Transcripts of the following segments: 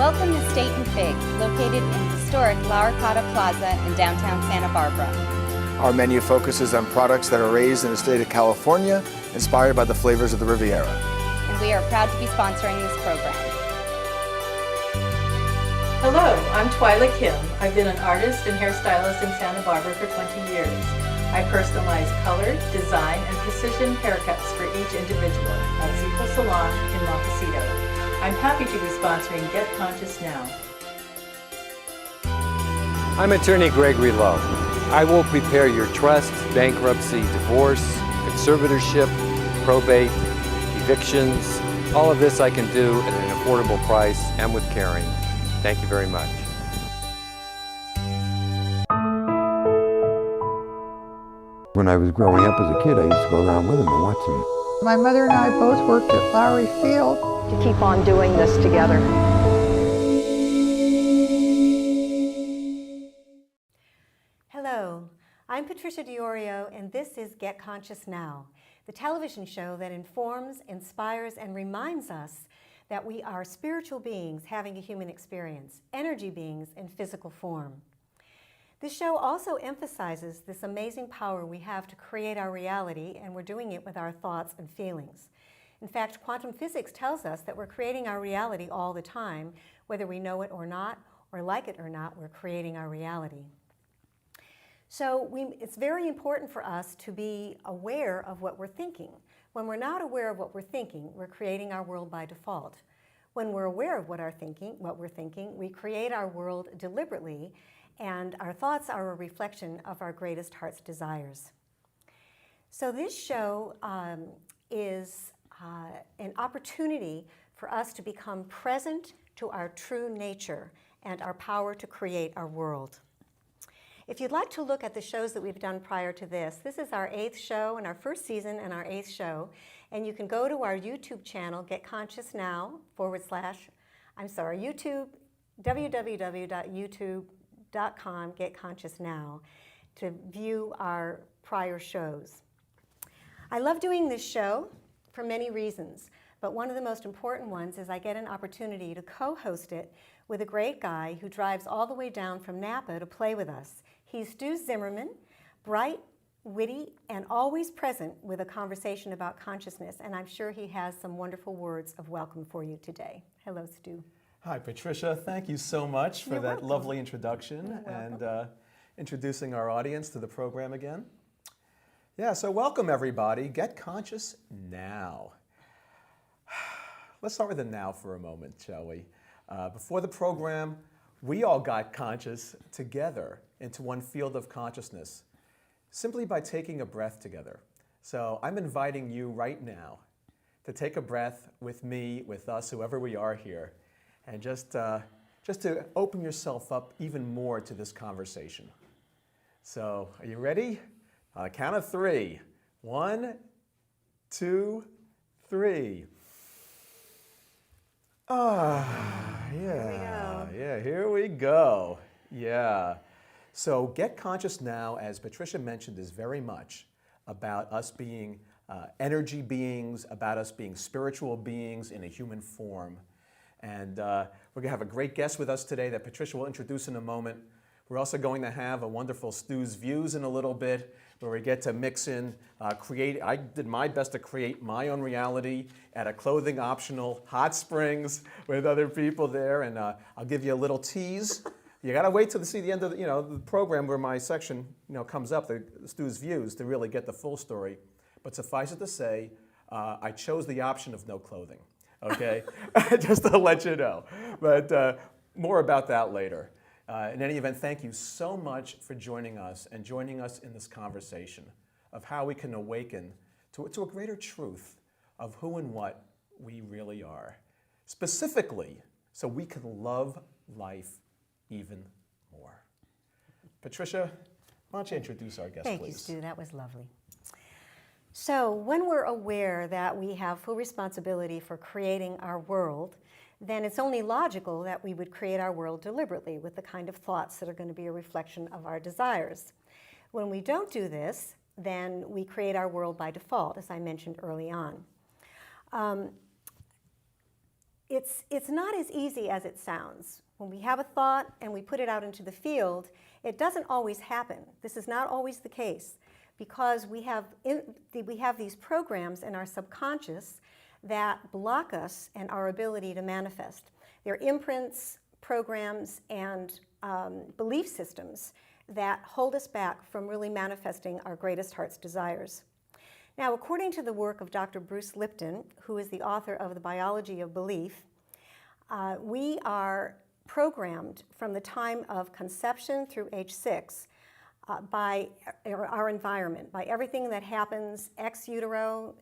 Welcome to State and Fig, located in historic La Arcada Plaza in downtown Santa Barbara. Our menu focuses on products that are raised in the state of California, inspired by the flavors of the Riviera. And we are proud to be sponsoring this program. Hello, I'm Twyla Kim. I've been an artist and hairstylist in Santa Barbara for 20 years. I personalize color, design, and precision haircuts for each individual at Zico Salon in Montecito. I'm happy to be sponsoring Get Conscious Now. I'm attorney Gregory Lowe. I will prepare your trust, bankruptcy, divorce, conservatorship, probate, evictions. All of this I can do at an affordable price and with caring. Thank you very much. When I was growing up as a kid, I used to go around with him and watch him. My mother and I both worked at Lowry Field. To keep on doing this together. Hello, I'm Patricia Diorio, and this is Get Conscious Now, the television show that informs, inspires, and reminds us that we are spiritual beings having a human experience, energy beings in physical form. This show also emphasizes this amazing power we have to create our reality, and we're doing it with our thoughts and feelings. In fact, quantum physics tells us that we're creating our reality all the time. Whether we know it or not, or like it or not, we're creating our reality. So it's very important for us to be aware of what we're thinking. When we're not aware of what we're thinking, we're creating our world by default. When we're aware of what we're thinking, we create our world deliberately, and our thoughts are a reflection of our greatest heart's desires. So this show is an opportunity for us to become present to our true nature and our power to create our world. If you'd like to look at the shows that we've done prior to this, this is our 8th show and our first season and our 8th show. And you can go to our YouTube channel, Get Conscious Now, YouTube, www.youtube.com, Get Conscious Now, to view our prior shows. I love doing this show for many reasons, but one of the most important ones is I get an opportunity to co-host it with a great guy who drives all the way down from Napa to play with us. He's Stu Zimmerman, bright, witty, and always present with a conversation about consciousness, and I'm sure he has some wonderful words of welcome for you today. Hello, Stu. Hi, Patricia. Thank you so much for that lovely introduction and introducing our audience to the program again. Yeah, so welcome everybody. Get conscious now. Let's start with the now for a moment, shall we? Before the program, we all got conscious together into one field of consciousness simply by taking a breath together. So I'm inviting you right now to take a breath with me, with us, whoever we are here, and just to open yourself up even more to this conversation. So are you ready? On a count of 3. 1, 2, 3. Here we go. Yeah. So Get Conscious Now, as Patricia mentioned, is very much about us being energy beings, about us being spiritual beings in a human form. And we're going to have a great guest with us today that Patricia will introduce in a moment. We're also going to have a wonderful Stu's Views in a little bit, where we get to mix in, I did my best to create my own reality at a clothing optional hot springs with other people there, and I'll give you a little tease. You gotta wait till to see the end of the program where my section comes up, the Stu's Views, to really get the full story. But suffice it to say, I chose the option of no clothing, okay? Just to let you know. But more about that later. In any event, thank you so much for joining us and joining us in this conversation of how we can awaken to a greater truth of who and what we really are. Specifically, so we can love life even more. Patricia, why don't you introduce our guest, please? Thank you, Stu. That was lovely. So when we're aware that we have full responsibility for creating our world, then it's only logical that we would create our world deliberately with the kind of thoughts that are going to be a reflection of our desires. When we don't do this, then we create our world by default, as I mentioned early on. it's not as easy as it sounds. When we have a thought and we put it out into the field, it doesn't always happen. This is not always the case because we have these programs in our subconscious that block us and our ability to manifest. They're imprints, programs, and belief systems that hold us back from really manifesting our greatest heart's desires. Now, according to the work of Dr. Bruce Lipton, who is the author of The Biology of Belief, we are programmed from the time of conception through age 6 by our environment, by everything that happens ex utero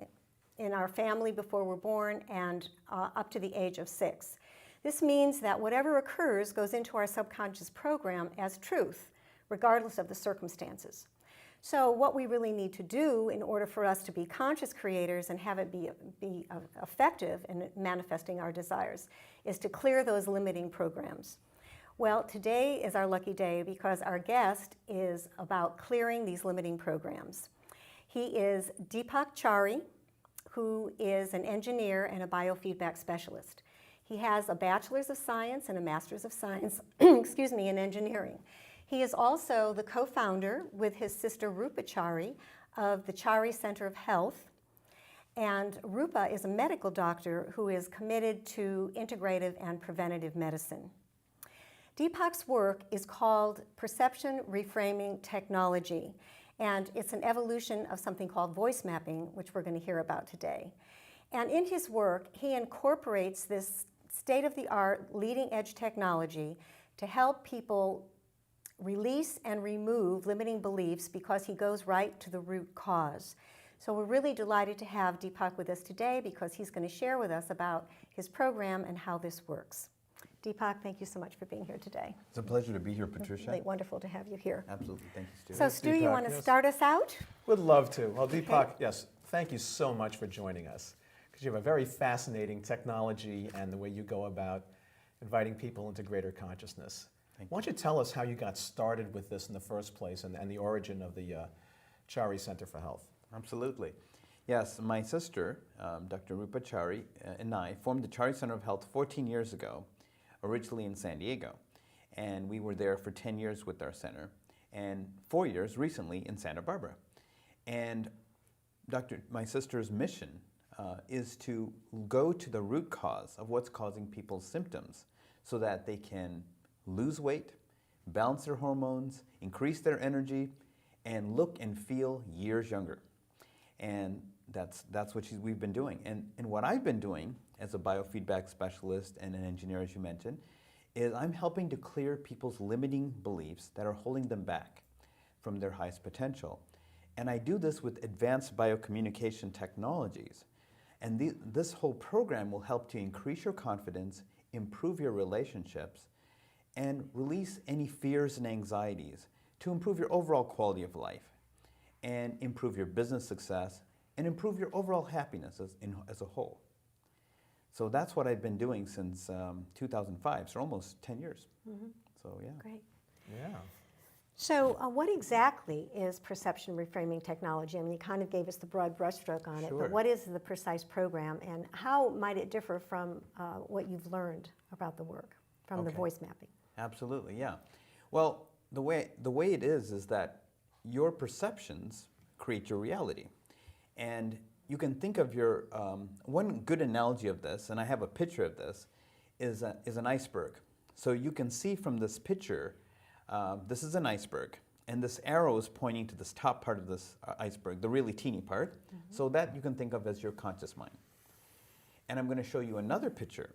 in our family before we're born and up to the age of 6. This means that whatever occurs goes into our subconscious program as truth, regardless of the circumstances. So what we really need to do in order for us to be conscious creators and have it be effective in manifesting our desires is to clear those limiting programs. Well, today is our lucky day because our guest is about clearing these limiting programs. He is Deepak Chari, who is an engineer and a biofeedback specialist. He has a Bachelor's of Science and a Master's of Science, excuse me, in engineering. He is also the co-founder with his sister Rupa Chari of the Chari Center of Health. And Rupa is a medical doctor who is committed to integrative and preventative medicine. Deepak's work is called Perception Reframing Technology, and it's an evolution of something called voice mapping, which we're going to hear about today. And in his work, he incorporates this state-of-the-art, leading-edge technology to help people release and remove limiting beliefs because he goes right to the root cause. So we're really delighted to have Deepak with us today because he's going to share with us about his program and how this works. Deepak, thank you so much for being here today. It's a pleasure to be here, Patricia. It's really wonderful to have you here. Absolutely. Thank you, Stu. So Stu, you want to yes. start us out? Would love to. Well, Deepak, yes, thank you so much for joining us because you have a very fascinating technology and the way you go about inviting people into greater consciousness. Why don't you tell us how you got started with this in the first place and the origin of the Chari Center for Health? Absolutely. Yes, my sister, Dr. Rupa Chari, and I formed the Chari Center of Health 14 years ago, originally in San Diego. And we were there for 10 years with our center, and 4 years recently in Santa Barbara. And my sister's mission is to go to the root cause of what's causing people's symptoms so that they can lose weight, balance their hormones, increase their energy, and look and feel years younger. And that's what we've been doing. And what I've been doing as a biofeedback specialist and an engineer, as you mentioned, is I'm helping to clear people's limiting beliefs that are holding them back from their highest potential. And I do this with advanced biocommunication technologies. And this whole program will help to increase your confidence, improve your relationships, and release any fears and anxieties to improve your overall quality of life and improve your business success and improve your overall happiness as a whole. So that's what I've been doing since 2005, so almost 10 years. Mm-hmm. So yeah. Great. Yeah. So what exactly is perception reframing technology? I mean, you kind of gave us the broad brushstroke on it, Sure. but what is the precise program and how might it differ from what you've learned about the work from the Okay. voice mapping? Absolutely, yeah. Well, the way it is that your perceptions create your reality. And you can think of your, one good analogy of this, and I have a picture of this, is an iceberg. So you can see from this picture, this is an iceberg, and this arrow is pointing to this top part of this iceberg, the really teeny part. Mm-hmm. So that you can think of as your conscious mind. And I'm going to show you another picture.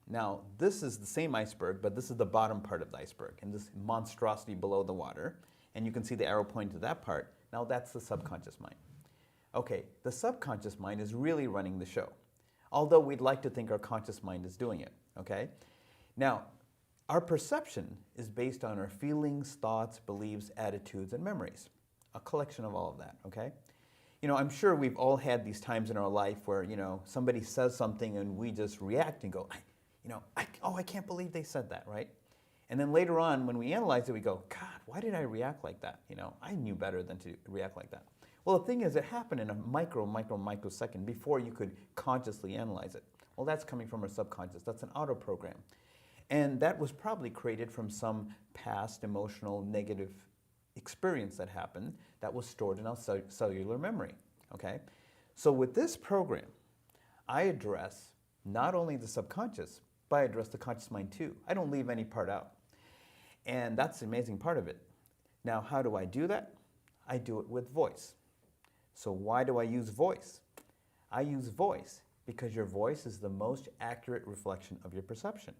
Now, this is the same iceberg, but this is the bottom part of the iceberg, and this monstrosity below the water. And you can see the arrow pointing to that part. Now, that's the subconscious mind. Okay, the subconscious mind is really running the show, although we'd like to think our conscious mind is doing it, okay? Now, our perception is based on our feelings, thoughts, beliefs, attitudes, and memories, a collection of all of that, okay? You know, I'm sure we've all had these times in our life where, you know, somebody says something and we just react and go, I can't believe they said that, right? And then later on, when we analyze it, we go, God, why did I react like that? You know, I knew better than to react like that. Well, the thing is, it happened in a microsecond before you could consciously analyze it. Well, that's coming from our subconscious. That's an auto program. And that was probably created from some past emotional negative experience that happened that was stored in our cellular memory, okay? So with this program, I address not only the subconscious, but I address the conscious mind too. I don't leave any part out. And that's the amazing part of it. Now, how do I do that? I do it with voice. So why do I use voice? I use voice because your voice is the most accurate reflection of your perception.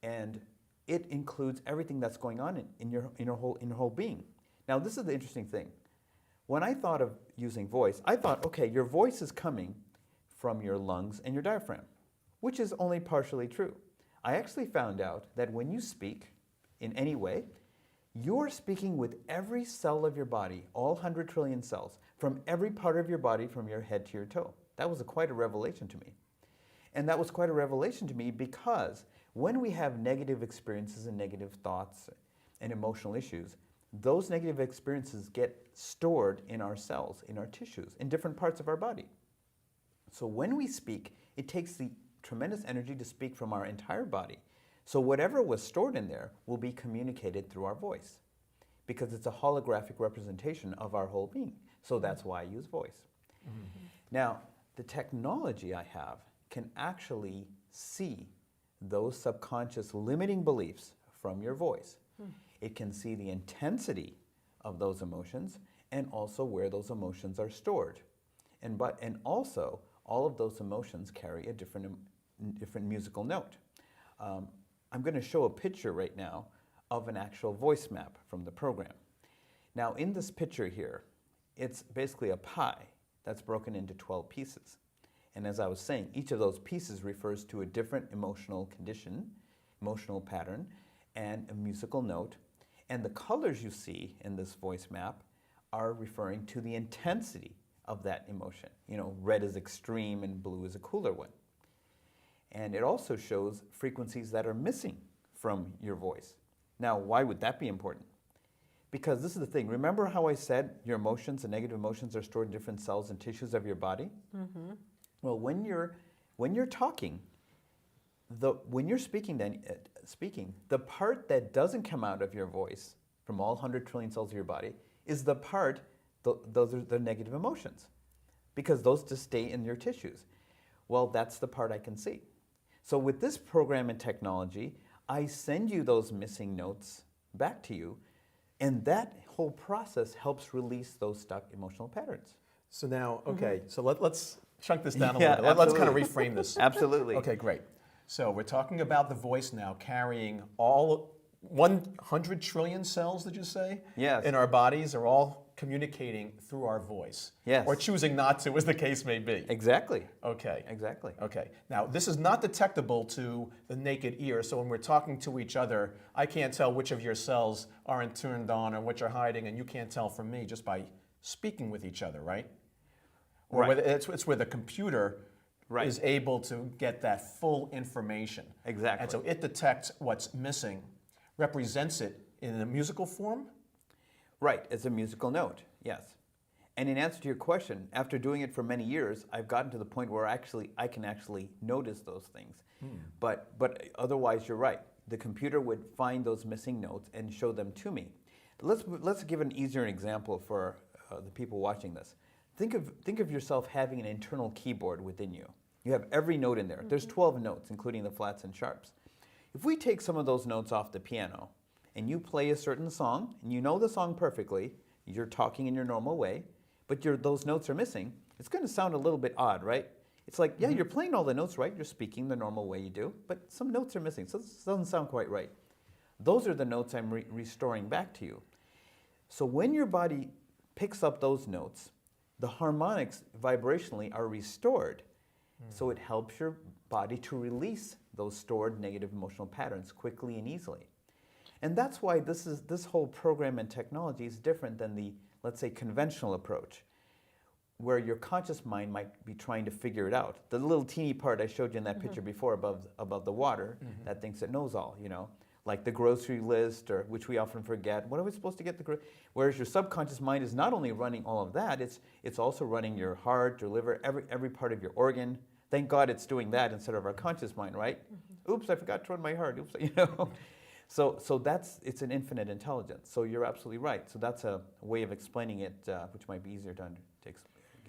And it includes everything that's going on in your whole being. Now, this is the interesting thing. When I thought of using voice, I thought, okay, your voice is coming from your lungs and your diaphragm, which is only partially true. I actually found out that when you speak in any way, you're speaking with every cell of your body, all 100 trillion cells, from every part of your body from your head to your toe. That was quite a revelation to me. And that was quite a revelation to me because when we have negative experiences and negative thoughts and emotional issues, those negative experiences get stored in our cells, in our tissues, in different parts of our body. So when we speak, it takes the tremendous energy to speak from our entire body. So whatever was stored in there will be communicated through our voice because it's a holographic representation of our whole being. So that's why I use voice. Mm-hmm. Now, the technology I have can actually see those subconscious limiting beliefs from your voice. It can see the intensity of those emotions and also where those emotions are stored. And also, all of those emotions carry a different musical note. I'm going to show a picture right now of an actual voice map from the program. Now, in this picture here, it's basically a pie that's broken into 12 pieces. And as I was saying, each of those pieces refers to a different emotional condition, emotional pattern, and a musical note. And the colors you see in this voice map are referring to the intensity of that emotion. You know, red is extreme and blue is a cooler one. And it also shows frequencies that are missing from your voice. Now, why would that be important? Because this is the thing. Remember how I said your emotions and negative emotions are stored in different cells and tissues of your body? Mm-hmm. Well, when you're talking, when you're speaking, the part that doesn't come out of your voice from all 100 trillion cells of your body is the part, those are the negative emotions, because those just stay in your tissues. Well, that's the part I can see. So with this program and technology, I send you those missing notes back to you, and that whole process helps release those stuck emotional patterns. So now, okay, so let's chunk this down a little bit. Let's kind of reframe this. Absolutely. Okay, great. So we're talking about the voice now carrying all 100 trillion cells, did you say? Yes. In our bodies are all communicating through our voice. Yes. Or choosing not to, as the case may be. Exactly. Okay. Exactly. Okay. Now, this is not detectable to the naked ear, so when we're talking to each other, I can't tell which of your cells aren't turned on or which are hiding, and you can't tell from me just by speaking with each other, right? Or right. whether it's where the computer is able to get that full information. Exactly. And so it detects what's missing, represents it in a musical form? Right, it's a musical note, yes. And in answer to your question, after doing it for many years, I've gotten to the point where I can actually notice those things. But otherwise, you're right. The computer would find those missing notes and show them to me. Let's give an easier example for the people watching this. Think of yourself having an internal keyboard within you. You have every note in there. Mm-hmm. There's 12 notes, including the flats and sharps. If we take some of those notes off the piano, and you play a certain song, and you know the song perfectly, you're talking in your normal way, but those notes are missing, it's going to sound a little bit odd, right? It's like, yeah, you're playing all the notes right, you're speaking the normal way you do, but some notes are missing, so this doesn't sound quite right. Those are the notes I'm restoring back to you. So when your body picks up those notes, the harmonics vibrationally are restored, so it helps your body to release those stored negative emotional patterns quickly and easily. And that's why this whole program and technology is different than the, let's say, conventional approach, where your conscious mind might be trying to figure it out. The little teeny part I showed you in that picture before above the water, that thinks it knows all, you know, like the grocery list, or which we often forget. What are we supposed to get whereas your subconscious mind is not only running all of that, it's also running your heart, your liver, every part of your organ, Thank God it's doing that instead of our conscious mind, right? Oops, I forgot to run my heart. Oops, you know. So it's an infinite intelligence. So you're absolutely right. So that's a way of explaining it, which might be easier to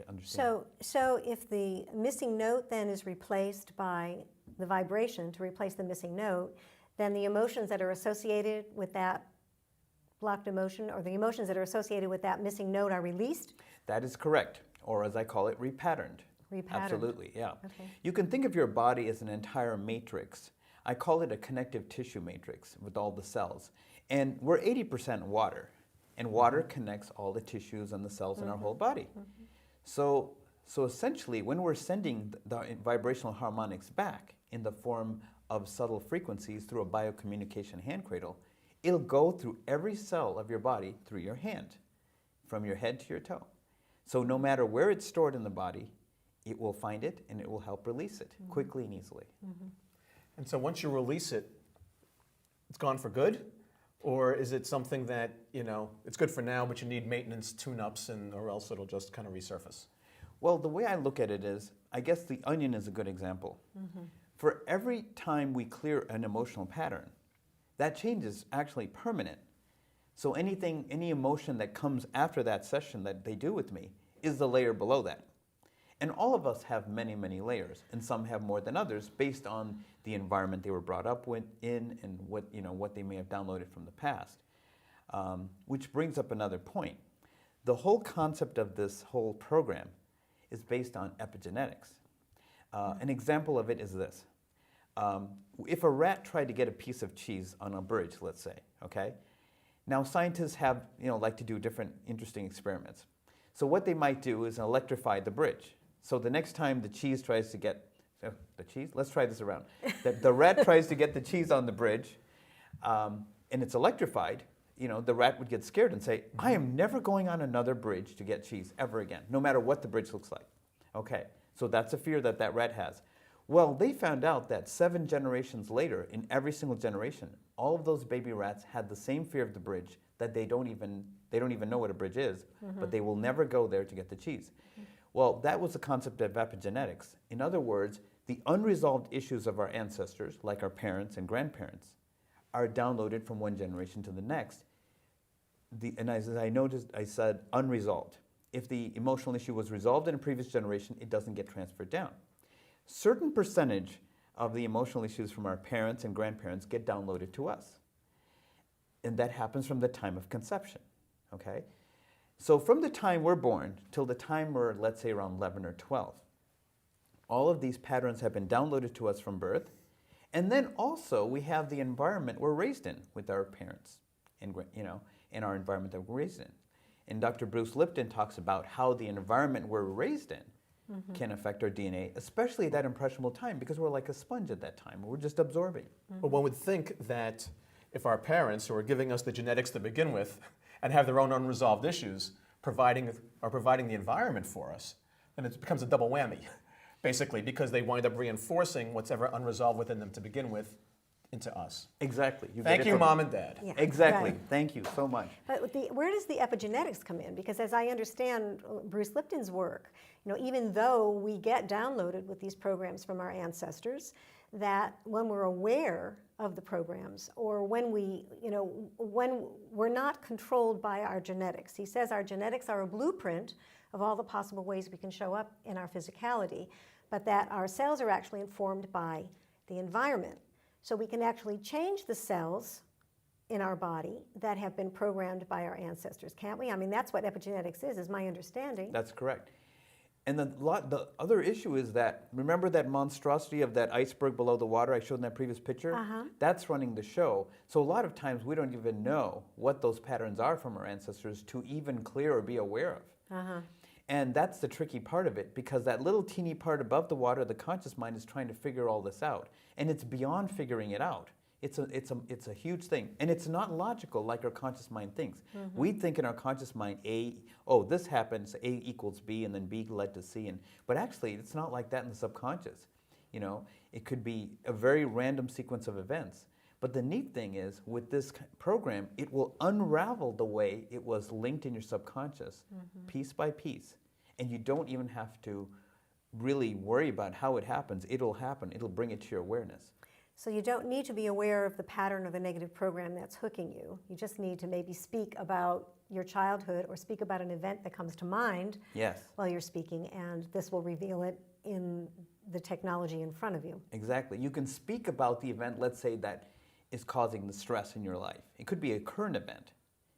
understand. So if the missing note then is replaced by the vibration to replace the missing note, then the emotions that are associated with that blocked emotion, or the emotions that are associated with that missing note, are released? That is correct, or as I call it, repatterned. Repatterned. Absolutely, yeah. Okay. You can think of your body as an entire matrix. I call it a connective tissue matrix with all the cells. And we're 80% water, and water connects all the tissues and the cells in our whole body. So essentially, when we're sending the vibrational harmonics back in the form of subtle frequencies through a biocommunication hand cradle, it'll go through every cell of your body through your hand, from your head to your toe. So no matter where it's stored in the body, it will find it and it will help release it quickly and easily. And so once you release it, it's gone for good? Or is it something that, you know, it's good for now, but you need maintenance, tune-ups, or else it'll just kind of resurface? Well, the way I look at it is, I guess the onion is a good example. For every time we clear an emotional pattern, that change is actually permanent. So any emotion that comes after that session that they do with me is the layer below that. And all of us have many, many layers, and some have more than others based on the environment they were brought up in and what they may have downloaded from the past. Which brings up another point. The whole concept of this whole program is based on epigenetics. An example of it is this. If a rat tried to get a piece of cheese on a bridge, let's say, okay? Now scientists have, like to do different interesting experiments. So what they might do is electrify the bridge. So the next time the cheese tries to get, let's try this around. The rat tries to get the cheese on the bridge, and it's electrified, the rat would get scared and say, I am never going on another bridge to get cheese ever again, no matter what the bridge looks like. Okay, so that's a fear that rat has. Well, they found out that 7 generations later, in every single generation, all of those baby rats had the same fear of the bridge that they don't even know what a bridge is, but they will never go there to get the cheese. Well, that was the concept of epigenetics. In other words, the unresolved issues of our ancestors, like our parents and grandparents, are downloaded from one generation to the next. And as I noticed, I said unresolved. If the emotional issue was resolved in a previous generation, it doesn't get transferred down. Certain percentage of the emotional issues from our parents and grandparents get downloaded to us. And that happens from the time of conception, okay? So from the time we're born till the time we're, let's say, around 11 or 12, all of these patterns have been downloaded to us from birth. And then also we have the environment we're raised in with our parents and, in our environment that we're raised in. And Dr. Bruce Lipton talks about how the environment we're raised in can affect our DNA, especially at that impressionable time, because we're like a sponge at that time. We're just absorbing. Well, one would think that if our parents, who are giving us the genetics to begin with and have their own unresolved issues, are providing the environment for us, then it becomes a double whammy, basically, because they wind up reinforcing what's ever unresolved within them to begin with into us. Exactly. Thank you, Mom and Dad. Yeah, Exactly. right. Thank you so much. But where does the epigenetics come in? Because as I understand Bruce Lipton's work, even though we get downloaded with these programs from our ancestors, that when we're aware of the programs, or when when we're not controlled by our genetics. He says our genetics are a blueprint of all the possible ways we can show up in our physicality, but that our cells are actually informed by the environment. So we can actually change the cells in our body that have been programmed by our ancestors, can't we? I mean, that's what epigenetics is my understanding. That's correct. And the other issue is that, remember that monstrosity of that iceberg below the water I showed in that previous picture? That's running the show. So a lot of times we don't even know what those patterns are from our ancestors to even clear or be aware of. And that's the tricky part of it, because that little teeny part above the water, the conscious mind, is trying to figure all this out. And it's beyond figuring it out. It's a huge thing. And it's not logical like our conscious mind thinks. We think in our conscious mind, this happens, A equals B, and then B led to C. But actually, it's not like that in the subconscious. It could be a very random sequence of events. But the neat thing is, with this program, it will unravel the way it was linked in your subconscious, piece by piece. And you don't even have to really worry about how it happens. It'll happen. It'll bring it to your awareness. So you don't need to be aware of the pattern of the negative program that's hooking you. You just need to maybe speak about your childhood or speak about an event that comes to mind Yes. while you're speaking, and this will reveal it in the technology in front of you. Exactly. You can speak about the event, let's say, that is causing the stress in your life. It could be a current event.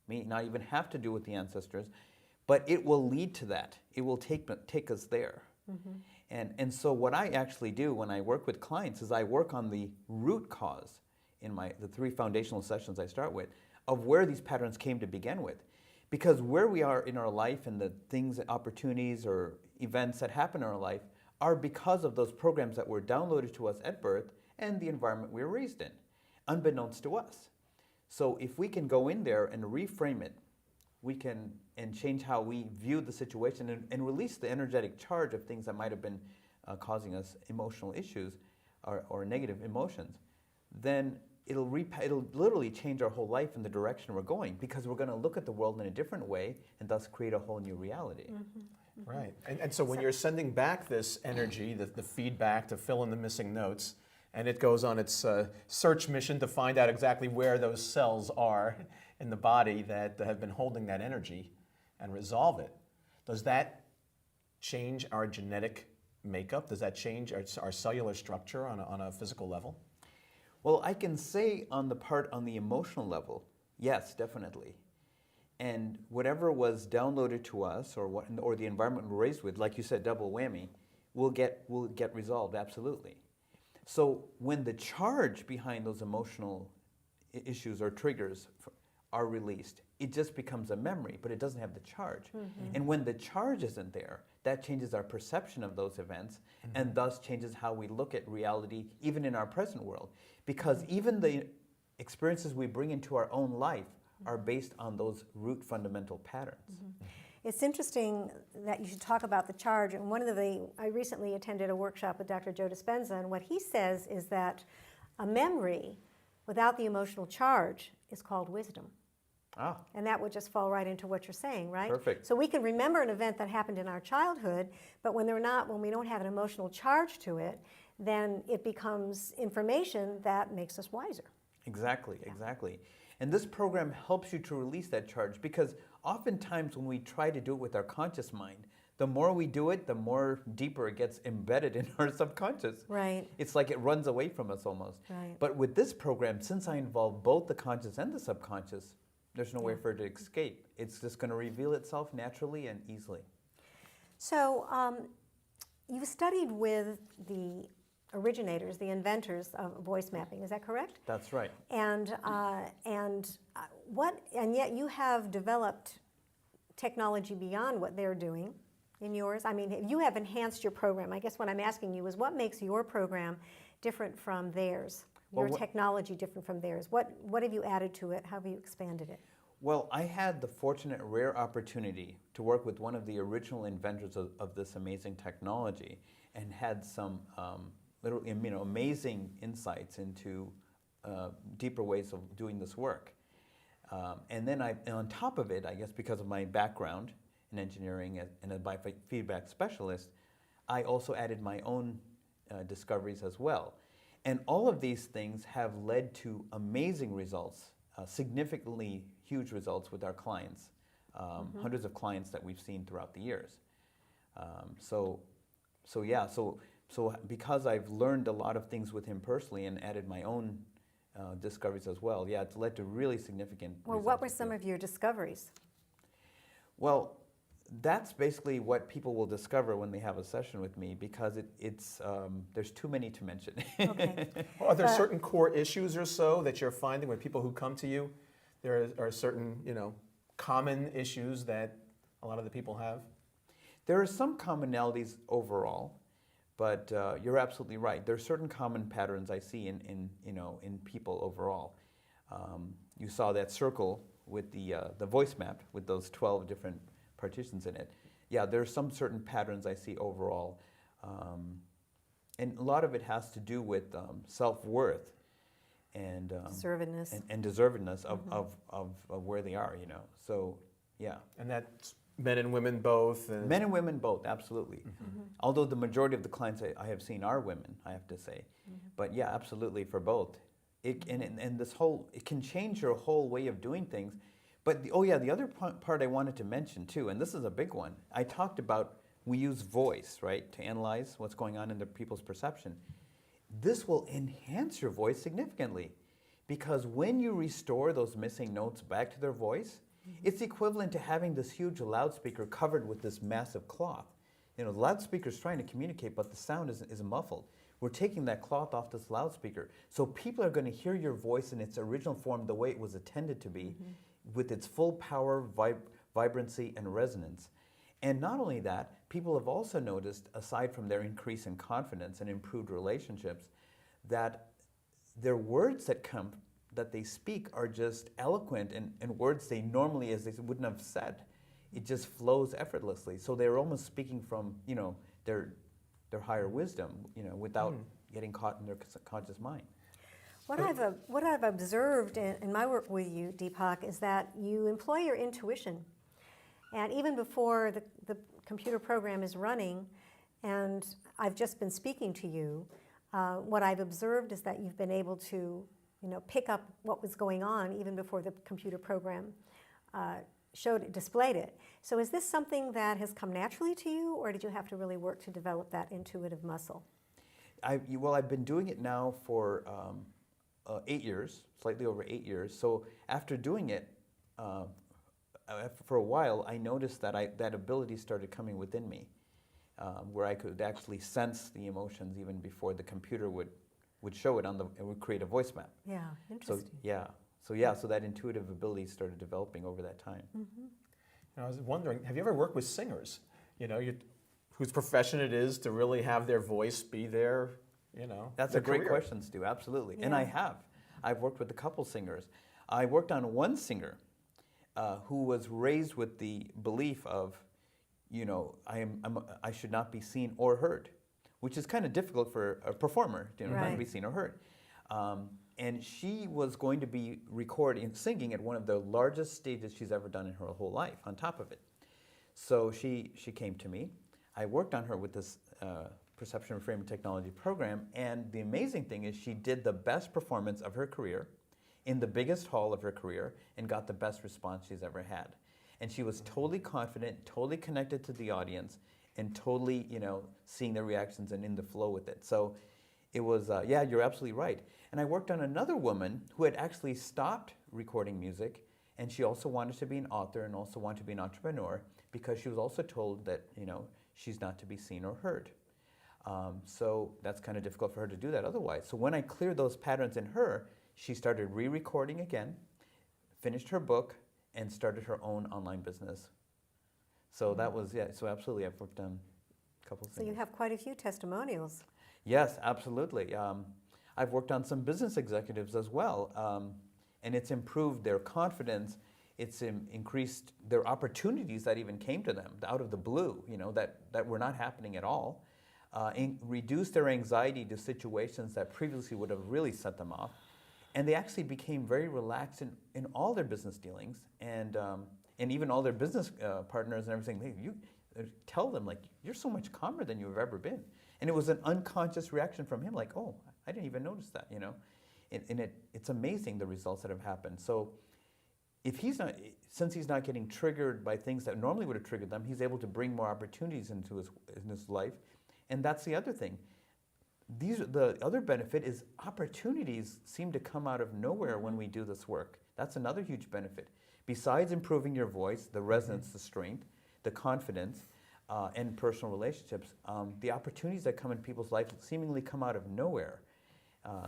It may not even have to do with the ancestors, but it will lead to that. It will take us there. And so what I actually do when I work with clients is I work on the root cause in the 3 foundational sessions I start with of where these patterns came to begin with. Because where we are in our life and the things, opportunities or events that happen in our life are because of those programs that were downloaded to us at birth and the environment we were raised in, unbeknownst to us. So if we can go in there and reframe it, we can and change how we view the situation and release the energetic charge of things that might have been causing us emotional issues or negative emotions, then it'll literally change our whole life in the direction we're going, because we're going to look at the world in a different way and thus create a whole new reality. Right. And so when you're sending back this energy, the feedback to fill in the missing notes, and it goes on its search mission to find out exactly where those cells are in the body that have been holding that energy and resolve it, does that change our genetic makeup? Does that change our cellular structure on a physical level? Well, I can say on the emotional level, yes, definitely. And whatever was downloaded to us or the environment we're raised with, like you said, double whammy, will get resolved, absolutely. So when the charge behind those emotional issues or triggers are released, it just becomes a memory, but it doesn't have the charge. And when the charge isn't there, that changes our perception of those events and thus changes how we look at reality, even in our present world. Because even the experiences we bring into our own life are based on those root fundamental patterns. It's interesting that you should talk about the charge. And I recently attended a workshop with Dr. Joe Dispenza, and what he says is that a memory without the emotional charge is called wisdom. And that would just fall right into what you're saying, right? Perfect. So we can remember an event that happened in our childhood, but when we don't have an emotional charge to it, then it becomes information that makes us wiser. Exactly. And this program helps you to release that charge, because oftentimes when we try to do it with our conscious mind, the more we do it, the more deeper it gets embedded in our subconscious. Right. It's like it runs away from us almost. Right. But with this program, since I involve both the conscious and the subconscious, there's no way for it to escape. It's just going to reveal itself naturally and easily. So you studied with the originators, the inventors of voice mapping. Is that correct? That's right. And yet you have developed technology beyond what they're doing in yours. I mean, you have enhanced your program. I guess what I'm asking you is, what makes your program different from theirs? Your technology different from theirs? What have you added to it? How have you expanded it? Well, I had the fortunate, rare opportunity to work with one of the original inventors of this amazing technology, and had some literally, amazing insights into deeper ways of doing this work. And then on top of it, I guess because of my background in engineering and a biofeedback specialist, I also added my own discoveries as well. And all of these things have led to amazing results, significantly huge results with our clients, hundreds of clients that we've seen throughout the years. So because I've learned a lot of things with him personally and added my own discoveries as well, it's led to really significant results. Well, what were some of your discoveries? Well, that's basically what people will discover when they have a session with me, because it's there's too many to mention. Okay. Well, are there certain core issues or so that you're finding with people who come to you? There are certain, common issues that a lot of the people have? There are some commonalities overall, but you're absolutely right. There are certain common patterns I see in people overall. You saw that circle with the voice map with those 12 different partitions in it. Yeah, there are some certain patterns I see overall, and a lot of it has to do with self-worth and deservedness and deservedness of where they are. So yeah. And that's Men and women both? Men and women both, absolutely. Although the majority of the clients I have seen are women, I have to say. But yeah, absolutely for both. And this whole, it can change your whole way of doing things. But the other part I wanted to mention too, and this is a big one. I talked about we use voice, right, to analyze what's going on in the people's perception. This will enhance your voice significantly, because when you restore those missing notes back to their voice, it's equivalent to having this huge loudspeaker covered with this massive cloth. You know, the loudspeaker's trying to communicate, but the sound is muffled. We're taking that cloth off this loudspeaker. So people are going to hear your voice in its original form, the way it was intended to be, with its full power, vibrancy, and resonance. And not only that, people have also noticed, aside from their increase in confidence and improved relationships, that their words that they speak are just eloquent and words they normally, as they wouldn't have said. It just flows effortlessly. So they're almost speaking from, you know, their higher wisdom, you know, without getting caught in their subconscious mind. What I've observed in my work with you, Deepak, is that you employ your intuition. And even before the computer program is running, and I've just been speaking to you, what I've observed is that you've been able to, you know, pick up what was going on even before the computer program displayed it. So is this something that has come naturally to you, or did you have to really work to develop that intuitive muscle? I've been doing it now for 8 years, slightly over 8 years. So after doing it for a while, I noticed that that ability started coming within me, where I could actually sense the emotions even before the computer would show it it would create a voice map. Yeah, interesting. So that intuitive ability started developing over that time. I was wondering, have you ever worked with singers, you know, whose profession it is to really have their voice be their, you know, That's their a great career? question, Stu, absolutely. Yeah. And I have. I've worked with a couple singers. I worked on one singer who was raised with the belief of, you know, I should not be seen or heard, which is kind of difficult for a performer, you know, not to be seen or heard. And she was going to be recording and singing at one of the largest stages she's ever done in her whole life, on top of it. So she came to me. I worked on her with this perception reframing technology program, and the amazing thing is she did the best performance of her career in the biggest hall of her career and got the best response she's ever had. And she was totally confident, totally connected to the audience, and totally, you know, seeing their reactions and in the flow with it. So it was, yeah, you're absolutely right. And I worked on another woman who had actually stopped recording music, and she also wanted to be an author and also wanted to be an entrepreneur, because she was also told that, you know, she's not to be seen or heard. So that's kind of difficult for her to do that otherwise. So when I cleared those patterns in her, she started re-recording again, finished her book, and started her own online business. So that was, yeah, so absolutely, I've worked on a couple of things. So you have quite a few testimonials. Yes, absolutely. I've worked on some business executives as well, and it's improved their confidence. It's increased their opportunities that even came to them out of the blue, you know, that were not happening at all. Reduced their anxiety to situations that previously would have really set them off. And they actually became very relaxed in all their business dealings, and even all their business partners and everything. You tell them, like, you're so much calmer than you've ever been. And it was an unconscious reaction from him, like, oh, I didn't even notice that, you know. And it's amazing the results that have happened. So if since he's not getting triggered by things that normally would have triggered them, he's able to bring more opportunities into his life. And that's the other thing. The other benefit is opportunities seem to come out of nowhere when we do this work. That's another huge benefit. Besides improving your voice, the resonance, the strength, the confidence, and personal relationships, the opportunities that come in people's life seemingly come out of nowhere.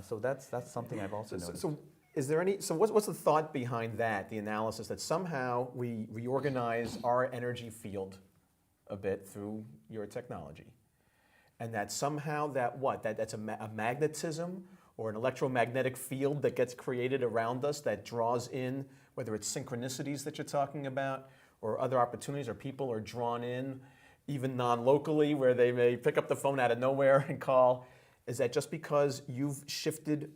So that's something I've also noticed. So is there what's the thought behind that, the analysis that somehow we reorganize our energy field a bit through your technology? And that somehow that's a magnetism or an electromagnetic field that gets created around us that draws in, whether it's synchronicities that you're talking about or other opportunities, or people are drawn in, even non-locally, where they may pick up the phone out of nowhere and call. Is that just because you've shifted,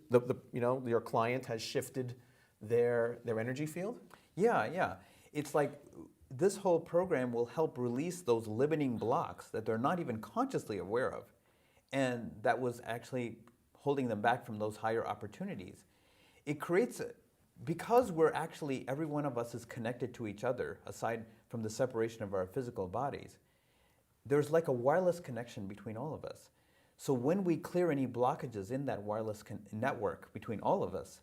your client has shifted their energy field? Yeah. It's like this whole program will help release those limiting blocks that they're not even consciously aware of, and that was actually holding them back from those higher opportunities. It creates, because we're actually, every one of us is connected to each other, aside from the separation of our physical bodies, there's like a wireless connection between all of us. So when we clear any blockages in that wireless network between all of us,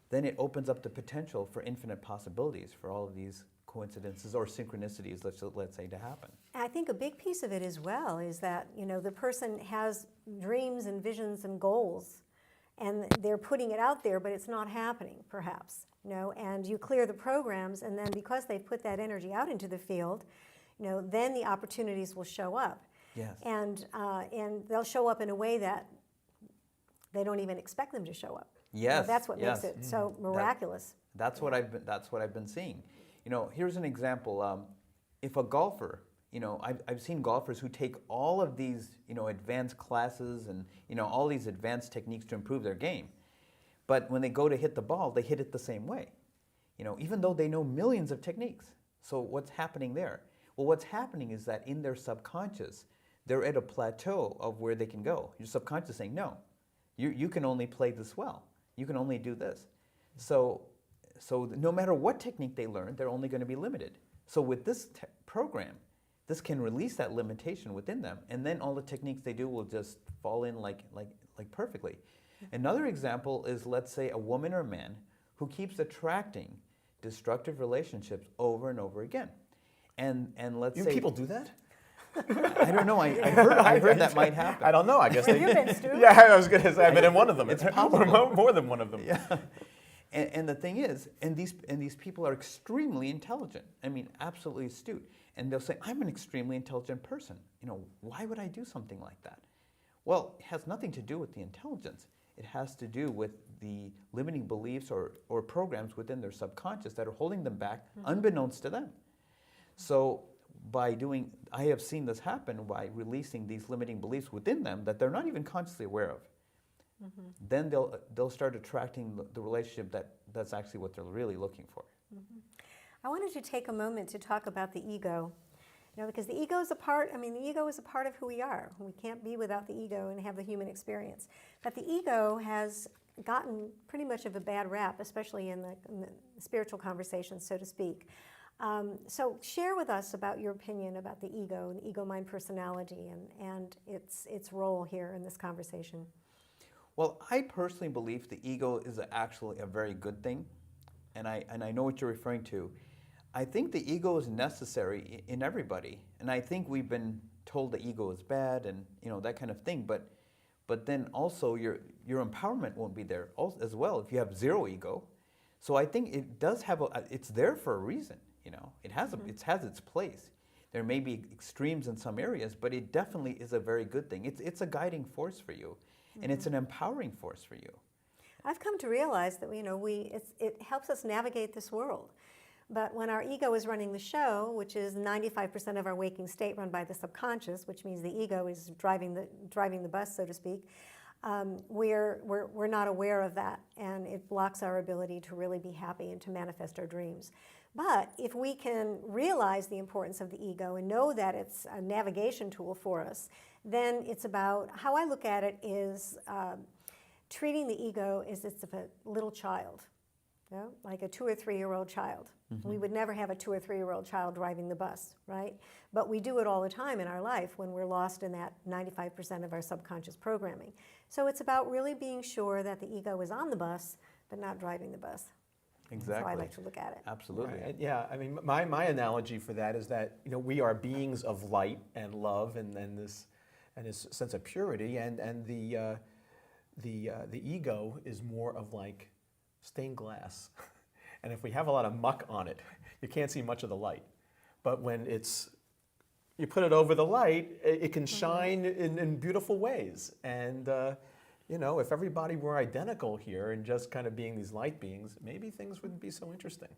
then it opens up the potential for infinite possibilities for all of these coincidences or synchronicities, let's say, to happen. I think a big piece of it as well is that, you know, the person has dreams and visions and goals, and they're putting it out there, but it's not happening, perhaps, you know, and you clear the programs, and then because they've put that energy out into the field, you know, then the opportunities will show up. Yes. And they'll show up in a way that they don't even expect them to show up. Yes. You know, that's what yes. makes it so miraculous. That's what I've been seeing. You know, here's an example. If a golfer, you know, I've seen golfers who take all of these, you know, advanced classes and, you know, all these advanced techniques to improve their game. But when they go to hit the ball, they hit it the same way. You know, even though they know millions of techniques. So what's happening there? Well, what's happening is that in their subconscious, they're at a plateau of where they can go. Your subconscious is saying, no, you can only play this well. You can only do this. So no matter what technique they learn, they're only going to be limited. So with this program, this can release that limitation within them, and then all the techniques they do will just fall in like perfectly. Another example is, let's say, a woman or a man who keeps attracting destructive relationships over and over again. And let's say people do that? I don't know. I heard that might happen. I don't know. I guess they. You've been, Stu. Yeah, I was going to say I've been in one of them. It's possible. More than one of them. Yeah. And the thing is, and these people are extremely intelligent. I mean, absolutely astute. And they'll say, "I'm an extremely intelligent person. You know, why would I do something like that?" Well, it has nothing to do with the intelligence. It has to do with the limiting beliefs or programs within their subconscious that are holding them back, unbeknownst to them. So I have seen this happen by releasing these limiting beliefs within them that they're not even consciously aware of. Then they'll start attracting the relationship that's actually what they're really looking for. I wanted to take a moment to talk about the ego, you know, because the ego is a part of who we are. We can't be without the ego and have the human experience. But the ego has gotten pretty much of a bad rap, especially in the spiritual conversations, so to speak. So share with us about your opinion about the ego and ego-mind personality and its role here in this conversation. Well, I personally believe the ego is actually a very good thing, and I know what you're referring to. I think the ego is necessary in everybody, and I think we've been told the ego is bad and, you know, that kind of thing. But then also your empowerment won't be there as well if you have zero ego. So I think it does have it's there for a reason. You know, it has its place. There may be extremes in some areas, but it definitely is a very good thing. It's a guiding force for you, and it's an empowering force for you. I've come to realize that, you know, it helps us navigate this world. But when our ego is running the show, which is 95% of our waking state run by the subconscious, which means the ego is driving the bus, so to speak, we're not aware of that, and it blocks our ability to really be happy and to manifest our dreams. But if we can realize the importance of the ego and know that it's a navigation tool for us, then it's about, how I look at it is treating the ego as it's a little child, you know, like a 2 or 3 year old child. We would never have a 2 or 3 year old child driving the bus, right? But we do it all the time in our life when we're lost in that 95% of our subconscious programming. So it's about really being sure that the ego is on the bus, but not driving the bus. Exactly. That's how I like to look at it. Absolutely. Right. Yeah, I mean, my analogy for that is that, you know, we are beings of light and love and this sense of purity, and the ego is more of like stained glass. And if we have a lot of muck on it, you can't see much of the light. But when you put it over the light, it can shine in beautiful ways. And you know, if everybody were identical here and just kind of being these light beings, maybe things wouldn't be so interesting.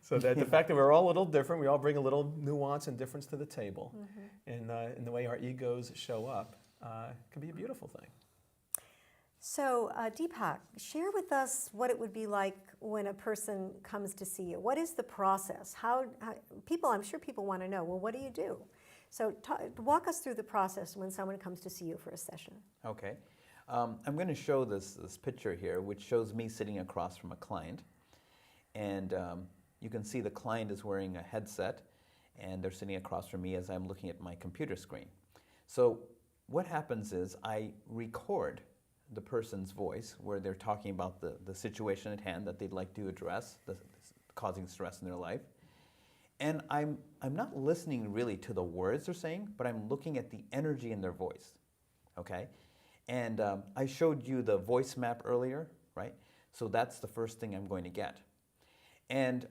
So that the fact that we're all a little different, we all bring a little nuance and difference to the table, in the way our egos show up, can be a beautiful thing. So, Deepak, share with us what it would be like when a person comes to see you. What is the process? I'm sure people want to know, well, what do you do? So walk us through the process when someone comes to see you for a session. Okay. I'm going to show this picture here, which shows me sitting across from a client. And you can see the client is wearing a headset, and they're sitting across from me as I'm looking at my computer screen. So what happens is I record the person's voice where they're talking about the situation at hand that they'd like to address, causing stress in their life. And I'm not listening really to the words they're saying, but I'm looking at the energy in their voice, okay? And I showed you the voice map earlier, right? So that's the first thing I'm going to get. And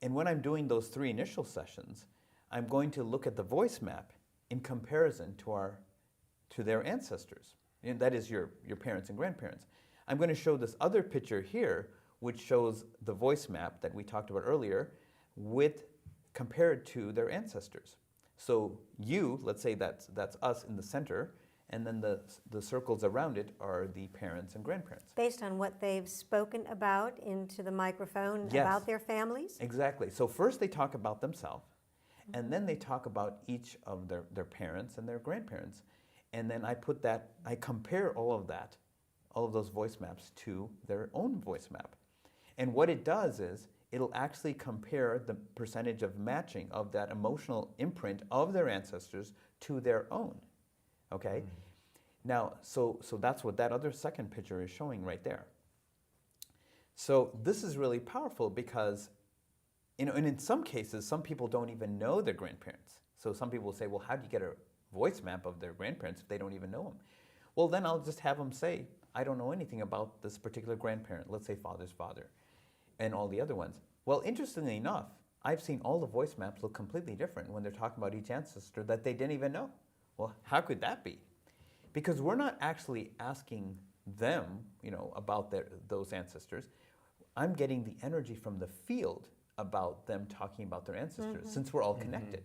when I'm doing those 3 initial sessions, I'm going to look at the voice map in comparison to their ancestors. And that is your parents and grandparents. I'm going to show this other picture here, which shows the voice map that we talked about earlier, compared to their ancestors. So let's say that's us in the center, and then the circles around it are the parents and grandparents. Based on what they've spoken about into the microphone Yes. about their families? Exactly. So first they talk about themselves, and then they talk about each of their parents and their grandparents. And then I compare all of those voice maps to their own voice map. And what it does is, it'll actually compare the percentage of matching of that emotional imprint of their ancestors to their own, okay? Now, so that's what that other second picture is showing right there. So this is really powerful because, and in some cases, some people don't even know their grandparents. So some people will say, well, how do you get a voice map of their grandparents if they don't even know them? Well, then I'll just have them say, I don't know anything about this particular grandparent, let's say father's father, and all the other ones. Well, interestingly enough, I've seen all the voice maps look completely different when they're talking about each ancestor that they didn't even know. Well, how could that be? Because we're not actually asking them, about those ancestors. I'm getting the energy from the field about them talking about their ancestors, since we're all connected.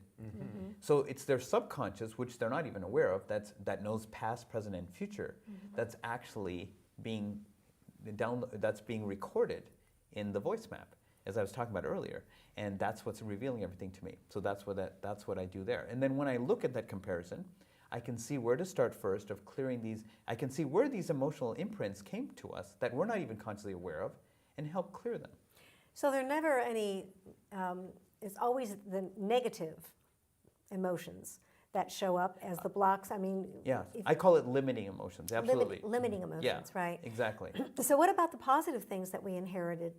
So it's their subconscious, which they're not even aware of, that knows past, present, and future, that's actually being recorded in the voice map, as I was talking about earlier, and that's what's revealing everything to me. So that's what I do there. And then when I look at that comparison, I can see where to start first of clearing these. I can see where these emotional imprints came to us that we're not even consciously aware of, and help clear them. So there are never any, it's always the negative emotions that show up as the blocks. I mean, Yeah, I call it limiting emotions, absolutely. Limiting emotions, Yeah, right? Exactly. So what about the positive things that we inherited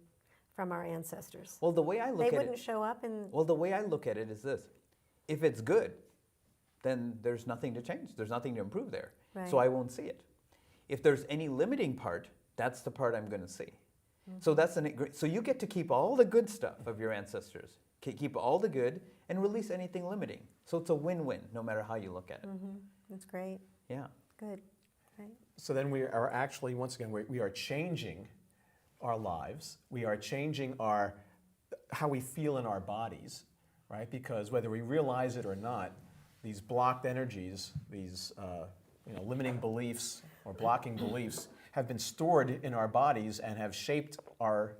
from our ancestors? Well, the way I look They at wouldn't it, show up in... well, the way I look at it is this: if it's good, then there's nothing to change. There's nothing to improve there. Right. So I won't see it. If there's any limiting part, that's the part I'm going to see. So so you get to keep all the good stuff of your ancestors, keep all the good, and release anything limiting. So it's a win-win, no matter how you look at it. That's great. Yeah. Good. Right. So then we are actually, once again, we are changing our lives. We are changing how we feel in our bodies, right? Because whether we realize it or not, these blocked energies, these limiting beliefs or blocking beliefs have been stored in our bodies and have shaped our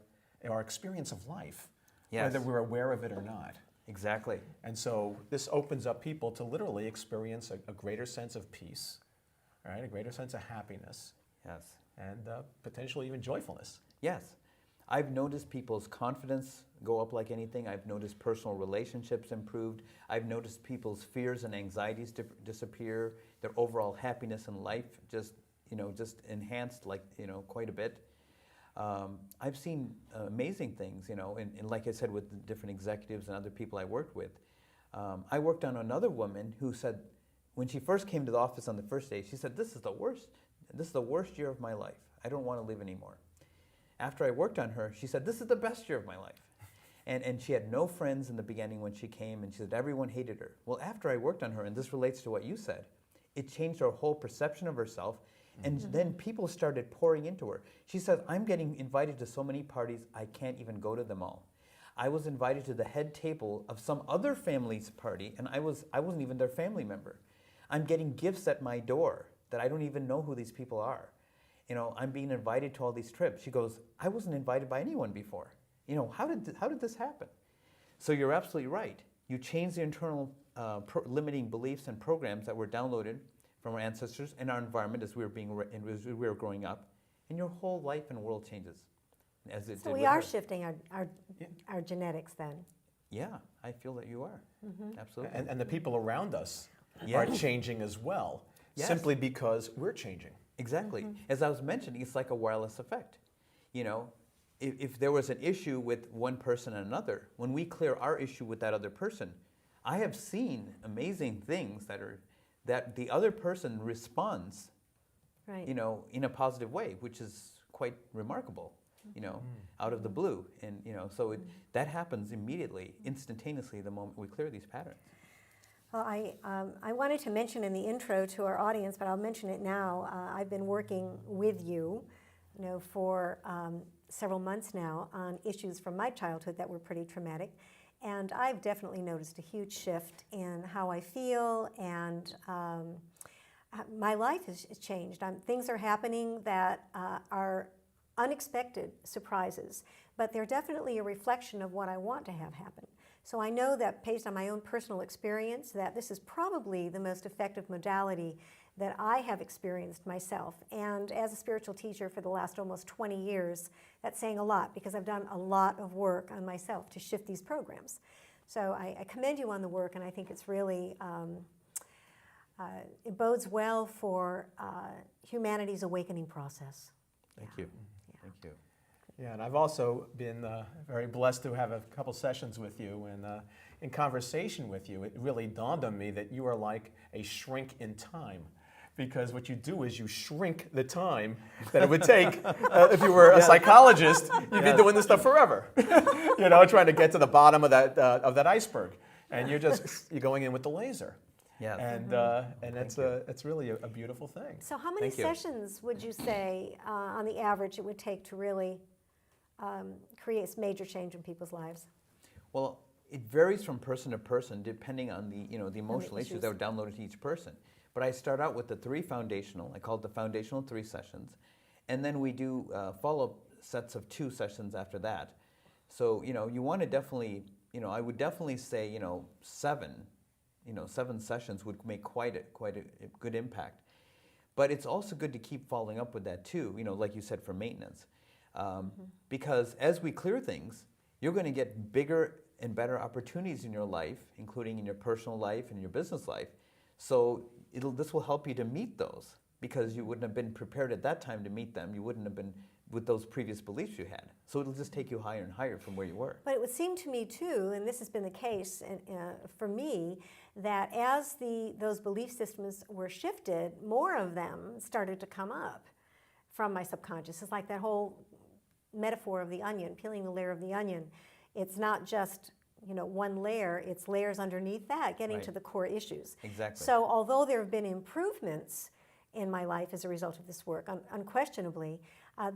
experience of life, whether we're aware of it or not. Exactly. And so this opens up people to literally experience a greater sense of peace, right? A greater sense of happiness. Yes. And potentially even joyfulness. Yes. I've noticed people's confidence go up like anything. I've noticed personal relationships improved. I've noticed people's fears and anxieties disappear. Their overall happiness in life just enhanced quite a bit. I've seen amazing things, and like I said, with the different executives and other people I worked with. I worked on another woman who said, when she first came to the office on the first day, she said, this is the worst year of my life. I don't want to live anymore. After I worked on her, she said, this is the best year of my life. And she had no friends in the beginning when she came, and she said everyone hated her. Well, after I worked on her, and this relates to what you said, it changed her whole perception of herself, and then people started pouring into her. She said, I'm getting invited to so many parties, I can't even go to them all. I was invited to the head table of some other family's party, and I wasn't even their family member. I'm getting gifts at my door that I don't even know who these people are. I'm being invited to all these trips. She goes, I wasn't invited by anyone before. How did this happen? So you're absolutely right. You change the internal limiting beliefs and programs that were downloaded from our ancestors and our environment as we were growing up, and your whole life and world changes. So we are shifting our genetics then. Yeah, I feel that you are. Absolutely. And the people around us Yeah. are changing as well, Yes. simply because we're changing. Exactly. As I was mentioning, it's like a wireless effect. If there was an issue with one person and another, when we clear our issue with that other person, I have seen amazing things that the other person responds, Right. in a positive way, which is quite remarkable, out of the blue. And, so that happens immediately, instantaneously, the moment we clear these patterns. Well, I wanted to mention in the intro to our audience, but I'll mention it now. I've been working with you, for several months now on issues from my childhood that were pretty traumatic, and I've definitely noticed a huge shift in how I feel, and my life has changed. Things are happening that are unexpected surprises, but they're definitely a reflection of what I want to have happen. So I know that based on my own personal experience that this is probably the most effective modality that I have experienced myself. And as a spiritual teacher for the last almost 20 years, that's saying a lot because I've done a lot of work on myself to shift these programs. So I commend you on the work, and I think it's really, it bodes well for humanity's awakening process. Thank you. Thank you. Yeah, and I've also been very blessed to have a couple sessions with you, and in conversation with you, it really dawned on me that you are like a shrink in time. Because what you do is you shrink the time that it would take if you were a psychologist. You'd be doing this stuff forever, trying to get to the bottom of that iceberg, and you're going in with the laser. Yeah, and it's really a beautiful thing. So how many sessions would you say, on the average, it would take to really create major change in people's lives? Well, it varies from person to person depending on the emotional issues that are downloaded to each person. But I start out with the I call it the foundational 3 sessions, and then we do follow-up sets of 2 sessions after that. So, you want to definitely, I would definitely say, 7 sessions would make quite a good impact. But it's also good to keep following up with that too, like you said, for maintenance. Because as we clear things, you're going to get bigger and better opportunities in your life, including in your personal life and your business life. So this will help you to meet those, because you wouldn't have been prepared at that time to meet them. You wouldn't have been with those previous beliefs you had. So it'll just take you higher and higher from where you were. But it would seem to me too, and this has been the case for me, that as those belief systems were shifted, more of them started to come up from my subconscious. It's like that whole metaphor of the onion, peeling the layer of the onion. It's not just one layer, it's layers underneath that, getting to the core issues. Exactly. So although there have been improvements in my life as a result of this work, unquestionably,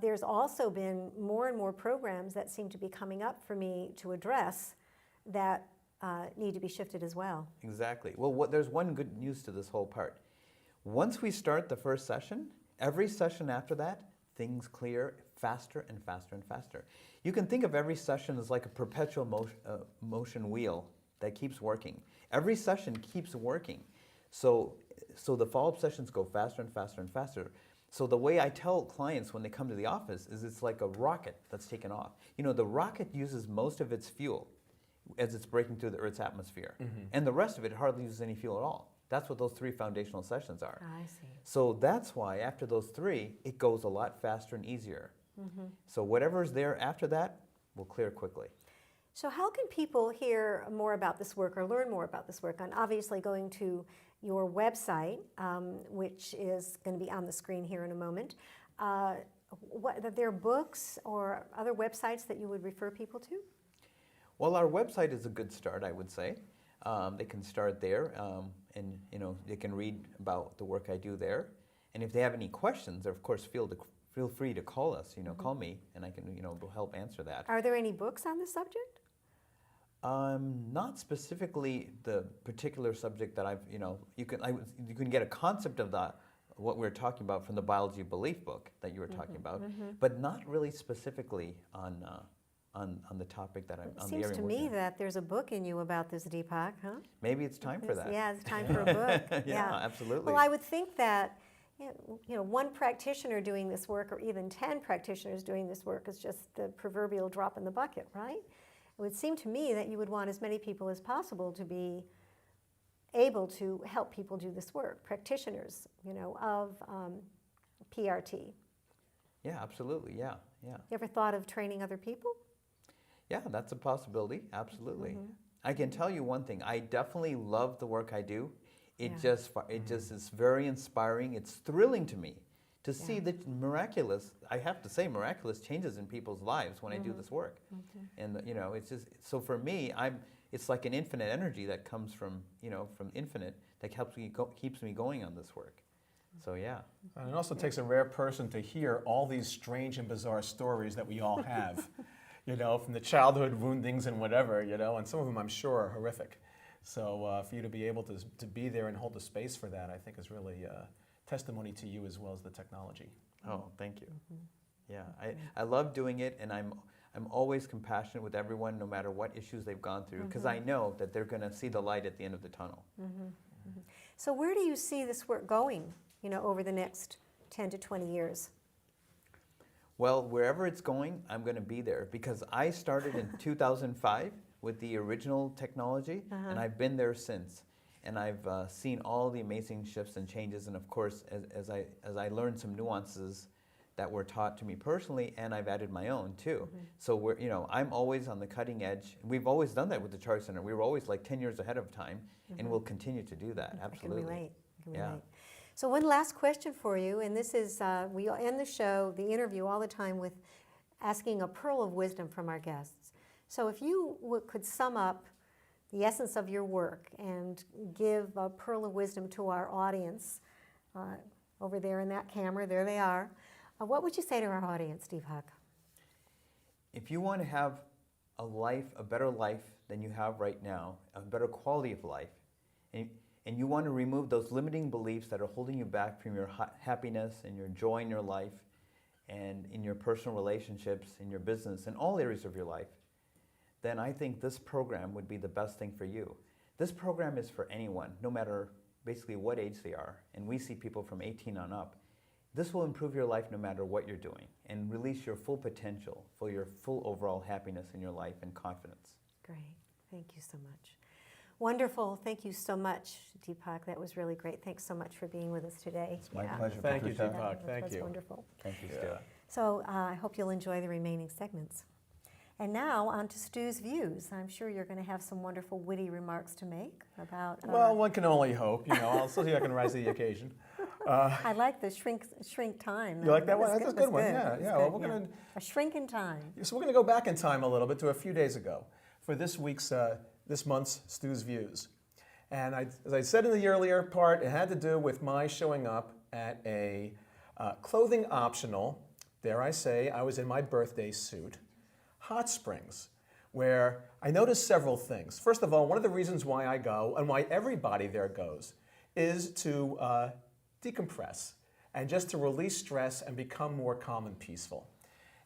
there's also been more and more programs that seem to be coming up for me to address that need to be shifted as well. Exactly. Well, there's one good news to this whole part. Once we start the first session, every session after that, things clear faster and faster and faster. You can think of every session as like a perpetual motion wheel that keeps working. Every session keeps working. So the follow-up sessions go faster and faster and faster. So the way I tell clients when they come to the office is it's like a rocket that's taken off. The rocket uses most of its fuel as it's breaking through the Earth's atmosphere. And the rest of it hardly uses any fuel at all. That's what those 3 foundational sessions are. I see. So that's why after those 3, it goes a lot faster and easier. So whatever's there after that will clear quickly. So how can people hear more about this work or learn more about this work? And obviously going to your website, which is going to be on the screen here in a moment. Are there books or other websites that you would refer people to? Well, our website is a good start, I would say. They can start there, and they can read about the work I do there. And if they have any questions, of course, feel free to call us. Call me, and I can help answer that. Are there any books on this subject? Not specifically the particular subject that I've. You can get a concept of what we're talking about from the biology belief book that you were talking about, but not really specifically on the topic that I'm on the area. It seems to me that there's a book in you about this, Deepak, huh? Maybe it's time for that. Yeah, it's time for a book. Yeah, absolutely. Well, I would think that one practitioner doing this work, or even 10 practitioners doing this work, is just the proverbial drop in the bucket, right? It would seem to me that you would want as many people as possible to be able to help people do this work, practitioners, of PRT. Yeah, absolutely. Yeah, yeah. You ever thought of training other people? Yeah, that's a possibility. Absolutely. I can tell you one thing. I definitely love the work I do. It just is very inspiring. It's thrilling to me to see the miraculous, I have to say, miraculous changes in people's lives when I do this work. And it's just, so for me, it's like an infinite energy that comes from infinite that keeps me going on this work. So yeah. And it also takes a rare person to hear all these strange and bizarre stories that we all have, from the childhood woundings and whatever, and some of them I'm sure are horrific. So for you to be able to be there and hold the space for that, I think is really testimony to you as well as the technology. Oh, thank you. Yeah, I love doing it, and I'm always compassionate with everyone, no matter what issues they've gone through, because I know that they're going to see the light at the end of the tunnel. So where do you see this work going, over the next 10 to 20 years? Well, wherever it's going, I'm going to be there, because I started in 2005 with the original technology, and I've been there since. And I've seen all the amazing shifts and changes, and of course, as I learned some nuances that were taught to me personally, and I've added my own too. So I'm always on the cutting edge. We've always done that with the Chari Center. We were always like 10 years ahead of time, and we'll continue to do that. Absolutely. I can relate. So one last question for you, and this is, we end the show, the interview all the time with asking a pearl of wisdom from our guests. So if you could sum up the essence of your work and give a pearl of wisdom to our audience, over there in that camera, there they are, what would you say to our audience, Deepak? If you want to have a better life than you have right now, a better quality of life, and you want to remove those limiting beliefs that are holding you back from your happiness and your joy in your life and in your personal relationships, in your business, in all areas of your life, then I think this program would be the best thing for you. This program is for anyone, no matter basically what age they are, and we see people from 18 on up. This will improve your life no matter what you're doing and release your full potential for your full overall happiness in your life and confidence. Great. Thank you so much. Wonderful. Thank you so much, Deepak. That was really great. Thanks so much for being with us today. It's my pleasure. Thank you, Patricia. Deepak. Thank you. That's wonderful. Thank you, Stu. So I hope you'll enjoy the remaining segments. And now on to Stu's views. I'm sure you're going to have some wonderful witty remarks to make about... Well, one can only hope. I'll see if I can rise to the occasion. I like the shrink time. You like that one? That's a good one. Good. Yeah. Well, we're going to... A shrink in time. So we're going to go back in time a little bit to a few days ago for this month's Stu's Views. And as I said in the earlier part, it had to do with my showing up at a clothing optional, dare I say, I was in my birthday suit, hot springs, where I noticed several things. First of all, one of the reasons why I go, and why everybody there goes, is to decompress and just to release stress and become more calm and peaceful.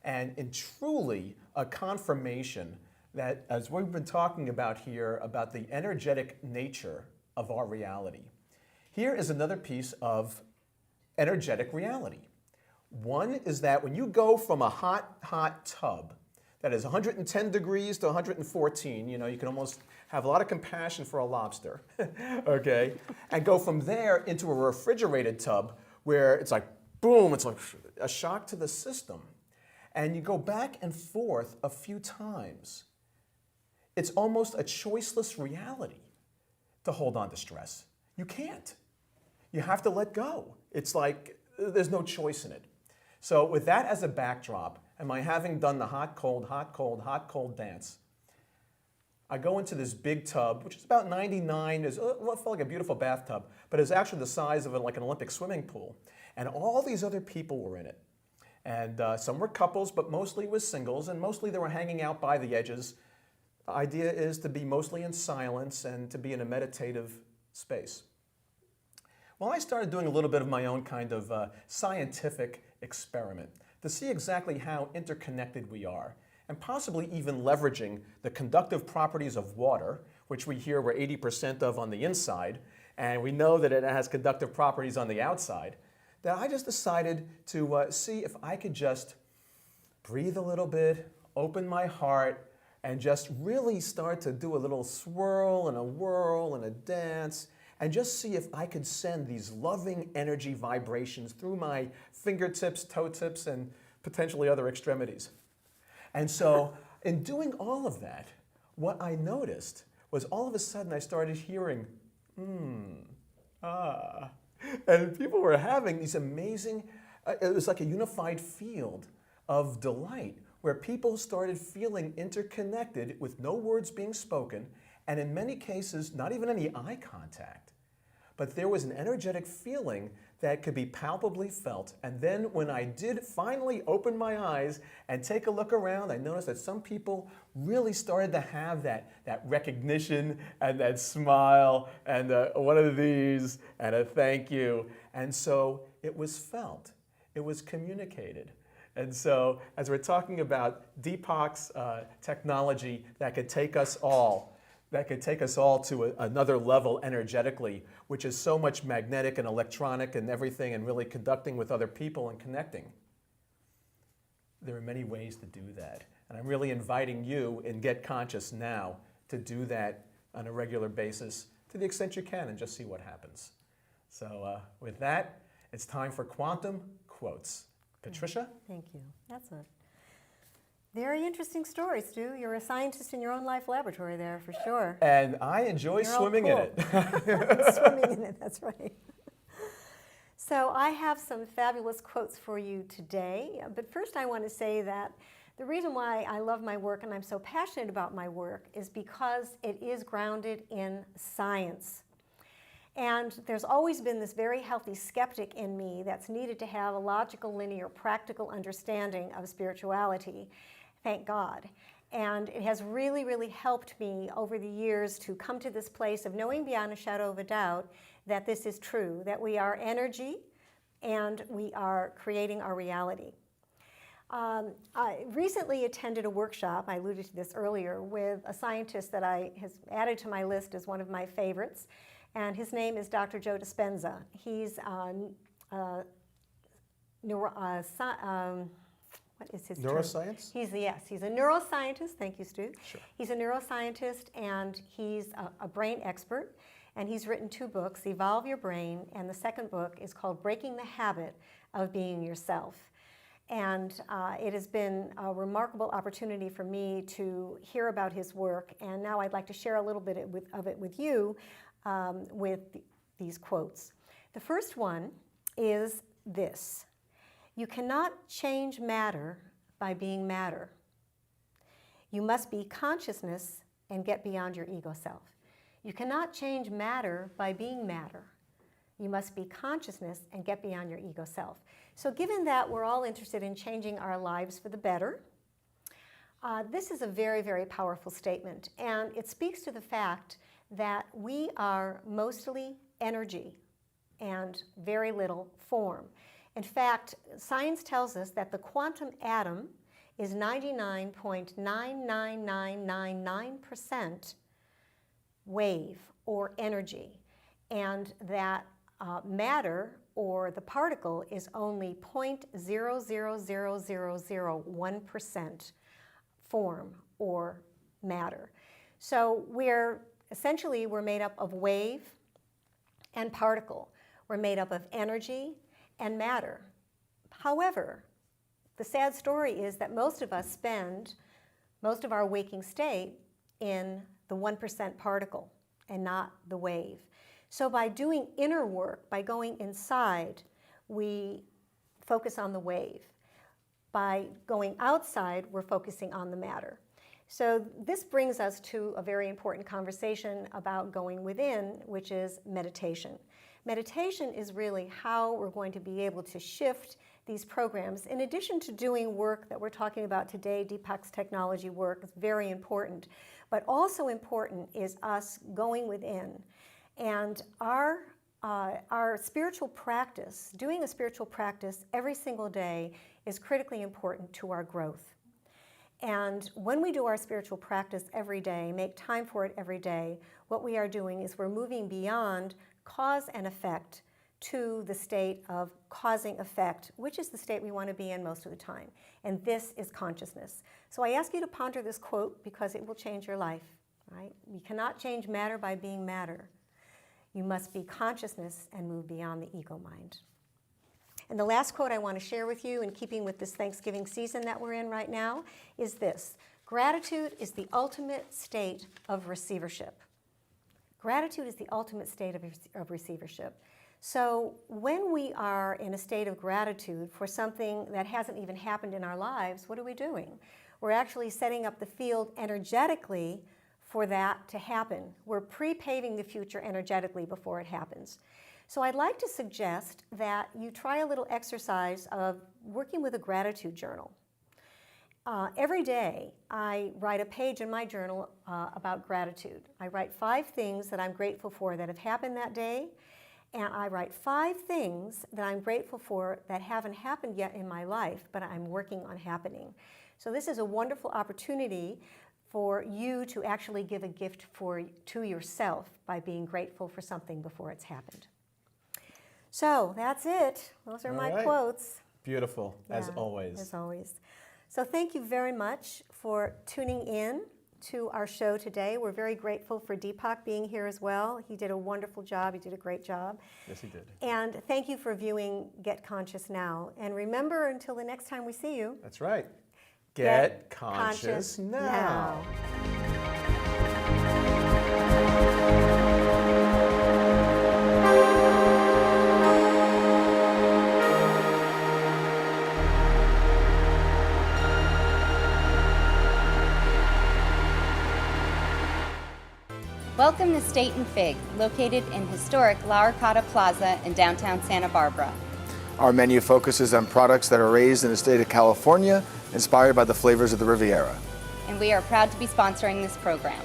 And in truly a confirmation that, as we've been talking about here, about the energetic nature of our reality. Here is another piece of energetic reality. One is that when you go from a hot tub that is 110 degrees to 114, you can almost have a lot of compassion for a lobster, okay? And go from there into a refrigerated tub where it's like, boom, it's like a shock to the system. And you go back and forth a few times. It's almost a choiceless reality to hold on to stress. You can't. You have to let go. It's like there's no choice in it. So with that as a backdrop, and my having done the hot, cold dance, I go into this big tub, which is about 99, it felt like a beautiful bathtub, but it's actually the size of like an Olympic swimming pool. And all these other people were in it. And some were couples, but mostly it was singles, and mostly they were hanging out by the edges. The idea is to be mostly in silence and to be in a meditative space. Well, I started doing a little bit of my own kind of scientific experiment to see exactly how interconnected we are, and possibly even leveraging the conductive properties of water, which we hear we're 80% of on the inside, and we know that it has conductive properties on the outside, that I just decided to see if I could just breathe a little bit, open my heart, and just really start to do a little swirl and a whirl and a dance, and just see if I could send these loving energy vibrations through my fingertips, toe tips, and potentially other extremities. And so in doing all of that, what I noticed was all of a sudden I started hearing, and people were having these amazing, it was like a unified field of delight where people started feeling interconnected with no words being spoken, and in many cases, not even any eye contact. But there was an energetic feeling that could be palpably felt. And then when I did finally open my eyes and take a look around, I noticed that some people really started to have that recognition and that smile and one of these and a thank you. And so it was felt. It was communicated. And so as we're talking about Deepak's technology that could take us all to another level energetically, which is so much magnetic and electronic and everything, and really conducting with other people and connecting. There are many ways to do that. And I'm really inviting you in Get Conscious now to do that on a regular basis to the extent you can and just see what happens. So with that, it's time for Quantum Quotes. Patricia? Thank you. That's a very interesting story, Stu. You're a scientist in your own life laboratory there, for sure. And I enjoy swimming in it. Swimming in it, that's right. So I have some fabulous quotes for you today. But first I want to say that the reason why I love my work and I'm so passionate about my work is because it is grounded in science. And there's always been this very healthy skeptic in me that's needed to have a logical, linear, practical understanding of spirituality. Thank God. And it has really, really helped me over the years to come to this place of knowing beyond a shadow of a doubt that this is true, that we are energy and we are creating our reality. I recently attended a workshop, I alluded to this earlier, with a scientist that has added to my list as one of my favorites. And his name is Dr. Joe Dispenza. He's what is his neuroscience? Term? He's a neuroscientist. Thank you, Stu. Sure. He's a neuroscientist, and he's a brain expert. And he's written 2 books, Evolve Your Brain, and the second book is called Breaking the Habit of Being Yourself. And it has been a remarkable opportunity for me to hear about his work. And now I'd like to share a little bit of it with you. With these quotes. The first one is this: you cannot change matter by being matter. You must be consciousness and get beyond your ego self. You cannot change matter by being matter. You must be consciousness and get beyond your ego self. So given that we're all interested in changing our lives for the better, this is a very, very powerful statement, and it speaks to the fact that we are mostly energy and very little form. In fact, science tells us that the quantum atom is 99.99999% wave or energy, and that matter or the particle is only 0.00001% form or matter. So we're made up of wave and particle. We're made up of energy and matter. However, the sad story is that most of us spend most of our waking state in the 1% particle and not the wave. So by doing inner work, by going inside, we focus on the wave. By going outside, we're focusing on the matter. So this brings us to a very important conversation about going within, which is meditation. Meditation is really how we're going to be able to shift these programs. In addition to doing work that we're talking about today, Deepak's technology work is very important, but also important is us going within. And our our spiritual practice, doing a spiritual practice every single day is critically important to our growth. And when we do our spiritual practice every day, make time for it every day, what we are doing is we're moving beyond cause and effect to the state of causing effect, which is the state we want to be in most of the time. And this is consciousness. So I ask you to ponder this quote because it will change your life, right? You cannot change matter by being matter. You must be consciousness and move beyond the ego mind. And the last quote I want to share with you, in keeping with this Thanksgiving season that we're in right now, is this: gratitude is the ultimate state of receivership. Gratitude is the ultimate state of receivership. So when we are in a state of gratitude for something that hasn't even happened in our lives, what are we doing? We're actually setting up the field energetically for that to happen. We're pre-paving the future energetically before it happens. So I'd like to suggest that you try a little exercise of working with a gratitude journal. Every day I write a page in my journal about gratitude. I write 5 things that I'm grateful for that have happened that day, and I write 5 things that I'm grateful for that haven't happened yet in my life, but I'm working on happening. So this is a wonderful opportunity for you to actually give a gift to yourself by being grateful for something before it's happened. So that's it. Those are my quotes. Beautiful, as always. As always. So thank you very much for tuning in to our show today. We're very grateful for Deepak being here as well. He did a wonderful job. He did a great job. Yes, he did. And thank you for viewing Get Conscious Now. And remember, until the next time we see you. That's right. Get conscious now. Welcome to State and Fig, located in historic La Arcata Plaza in downtown Santa Barbara. Our menu focuses on products that are raised in the state of California, inspired by the flavors of the Riviera. And we are proud to be sponsoring this program.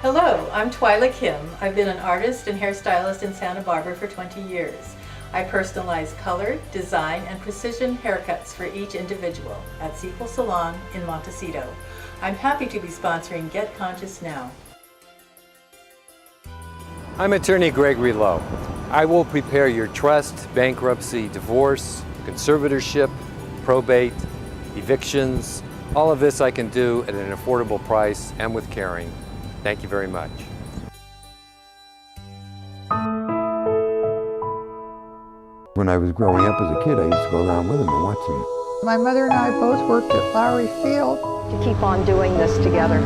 Hello, I'm Twyla Kim. I've been an artist and hairstylist in Santa Barbara for 20 years. I personalize color, design, and precision haircuts for each individual at Sequel Salon in Montecito. I'm happy to be sponsoring Get Conscious Now. I'm attorney Gregory Lowe. I will prepare your trust, bankruptcy, divorce, conservatorship, probate, evictions. All of this I can do at an affordable price and with caring. Thank you very much. When I was growing up as a kid, I used to go around with him and watch him. My mother and I both worked at Lowry Field. To keep on doing this together.